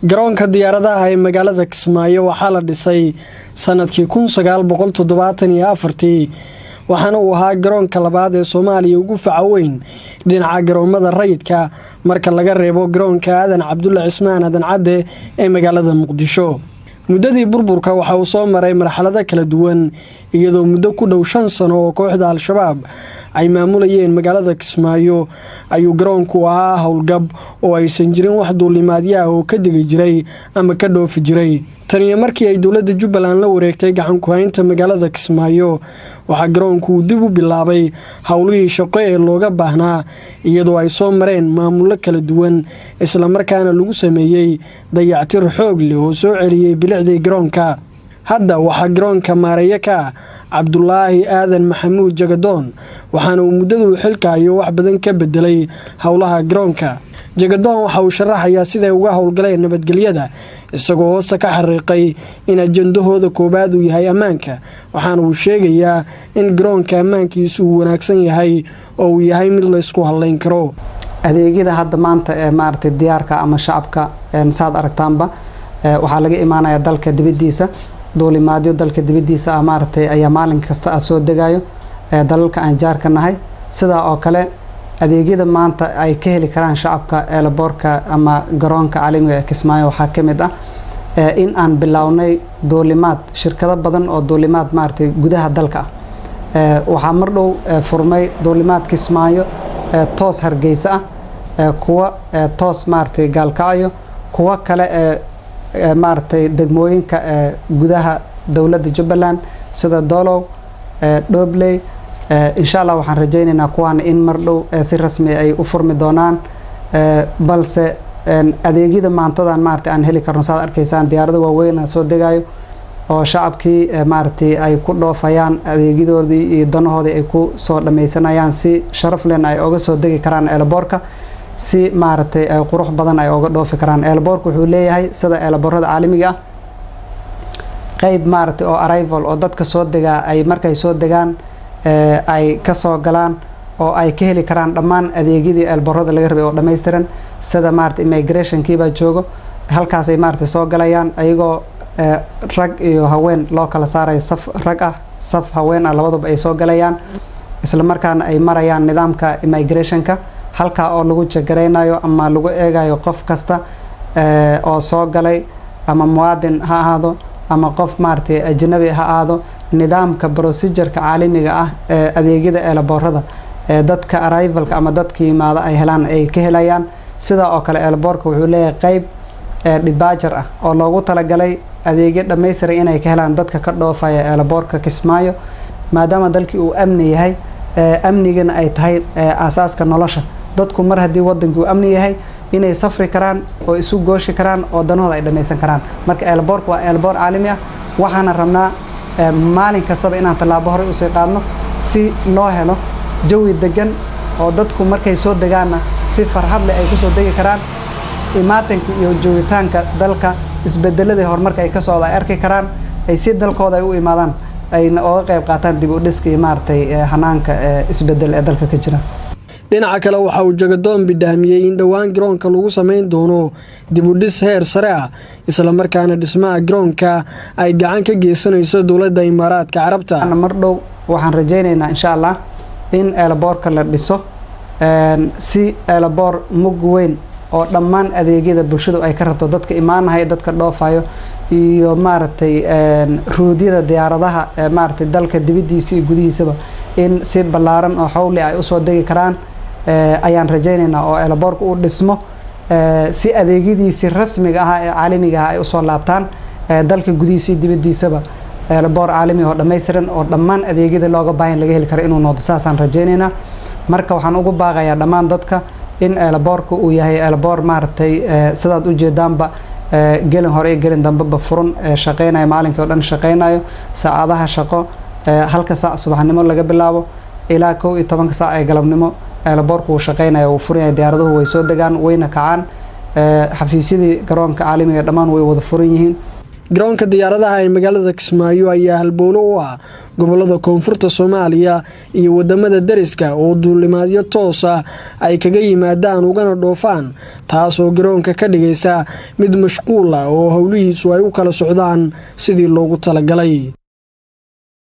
garoonka diyaaradaha ee magaalada Kismaayo waxaa la dhisay sanadkii 1974 waxaana uu ahaa garoonka labaad ee Soomaaliya ugu faca weyn dhinaca garoomada rayidka marka laga reebo garoonka Aadan Cabdulle Cismaan Aadan Cadde ee magaalada Muqdisho. muddadii burburka waxa uu soo maray marxalado kala duwan iyadoo muddo ku dhow 5 sano oo kooxda Al-Shabaab ay maamulayeen magaalada Kismaayo ayuu garoonku ahaa howlgab oo aysan jirin wax duulimaadyo ah oo ka digi jiray ama ka dhoofi jiray. tani markii ay dawladda Jubbaland la wareegtay gacan ku haynta magaalada Kismaayo waxa garoonku dib u bilaabay hawlihii shaqo ee looga baahnaa iyadoo ay soo mareen maamulo kala duwan isla markaana lagu sameeyay dayactir xoog leh oo soo celiyay bilicdii garoonka. hadda waxa garoonka maareeya ka Cabdullaahi Aadan Maxamuud Jagadoon waxaana uu muddadu xilkaayo wax badan ka bedelay hawlaha garoonka. Jagadoon waxa uu sharaxayaa sida ay uga howlgaleen nabadgelyada isagoo hoosta ka xariiqay in ajandahooda koobaad uu yahay ammaanka waxaana uu sheegayaa in garoonka ammaankiisu uu wanaagsan yahay oo uu yahay mid la isku halayn karo. adeegyada hadda maanta ee maartay diyaarka ama shacabka saad aragtaanba waxa laga imaanayaa dalka dibadiisa duulimaadyo dalka dibadiisa maartay ayaa maalin kasta soo degayo dalalka aan jaarka nahay sida oo kale adeegyada maanta ay ka heli karaan shacabka eelaboorka ama garoonka caalamiga ee Kismaayo waxaa kamid ah in aan bilownay duulimaad shirkado badan oo duulimaad maartay gudaha dalka waxa mar dhow furmay duulimaad Kismaayo toos Hargeysa kuwa toos maartay Gaalkacyo kuwa kale maartay degmooyinka gudaha dawladda Jubbaland sida Doolow Dhobley insha Allah waxaan rajaynaynaa kuwaan in mar dhow si rasmi ay u furmi doonaan balse adeegyada maantadan maartay aan heli karno saad arkaysaan diyaarado waaweyn soo degayo oo shacabkii maartay ay ku dhoofayaan adeegyadoodii iyo danahoodii ay ku soo dhameysanayaan si sharaf leh ay uga soo degi karaan eelaboorka si maartay qurux badan ay uga dhoofi karaan. eelaboorku wuxuu leeyahay sida eelaboorada caalamiga ah qayb maartay oo arrival oo dadka soo degaa ay markay soo degaan ay ka soo galaan oo ay ka heli karaan dhammaan adeegyadii eelaboorada laga rabay oo dhameystiran sida maartay immigration kiiba joogo halkaas ay maartay soo galayaan ayagoo rag iyo haween loo kala saaray saf rag ah saf haween ah labadaba ay soo galayaan isla markaana ay marayaan nidaamka immigration-ka halka oo lagu jegareynayo ama lagu eegayo qof kasta oo soo galay ama muwaadin ha ahaado ama qof maartay ajnabi ha ahaado nidaamka procedure-ka caalamiga ah ee adeegyada eelaboorada dadka arrival-ka ama dadka yimaada ay helaan ay ka helayaan sida oo kale eelaboorka wuxuu leeyahay qayb departure ah oo loogu talagalay adeegyo dhameystiran inay ka helaan dadka ka dhoofaya eelaboorka Kismaayo maadaama dalkii uu amni yahay amnigana ay tahay aasaaska nolosha dadku mar hadii wadanku amni yahay inay safri karaan oo isu gooshi karaan oo danahooda ay dhameysan karaan marka eelaboorku waa eelaboor caalami ah waxaana rabnaa maalin kastaba inaan talaabo hore u soo qaadno si loo helo jawi degan oo dadku markay soo degaana si farxad leh ay ku soo degi karaan imaatanka iyo joogitaanka dalka isbedeladii horumarka ay ka soo arki karaan ay si dalkooda ay u imaadaan ayna uga qayb qaataan dib u dhiska iyo maartay hanaanka isbedel ee dalka ka jira. dhinaca kale waxa uu Jagadoon bidhaamiyay in dhawaan garoonka lagu sameyn doono dib u dhis heer sare ah isla markaana dhismaha garoonka ay gacan ka geysanayso dawladda Imaaraadka Carabta. mar dhow waxaan rajaynaynaa insha Allah in eelaboorka la dhiso si eelaboor mug weyn oo dhammaan adeegyada bulshadu ay ka rabto dadka imaanahay dadka dhoofayo iyo maartay ruudiyada diyaaradaha maartay dalka dibadiisa iyo gudihiisaba in si ballaaran oo xawli ay u soo degi karaan ayaan rajaynaynaa oo eelaboorku uu dhismo si adeegyadiisa rasmiga ah ee caalamiga ah ay u soo laabtaan dalka gudihiisa iyo dibadiisaba eelaboor caalami oo dhameystiran oo dhammaan adeegyada looga baahan laga heli karo inuu noqdo saasaan rajaynaynaa. marka waxaan ugu baaqayaa dhammaan dadka in eelaboorku uu yahay eelaboor maartay sidaad u jeedaanba gelin hore iyo gelin dambeba furan shaqeynayo maalinkii oo dhan shaqeynayo saacadaha shaqo halka saac subaxnimo laga bilaabo ilaa 11 saac ee galabnimo eelaboorku uu shaqeynayo uu furan yahay diyaaraduhu way soo degaan wayna kacaan xafiisyadii garoonka caalamiga dhammaan way wada furan yihiin. garoonka diyaaradaha ee magaalada Kismaayo ayaa halbowlo u ah gobolada koonfurta Soomaaliya iyo wadamada dariska oo duulimaadyo toos ah ay kaga yimaadaan ugana dhoofaan taasoo garoonka ka dhigaysa mid mashquul ah oo hawlihiisu ay u kala socdaan sidii loogu talagalay.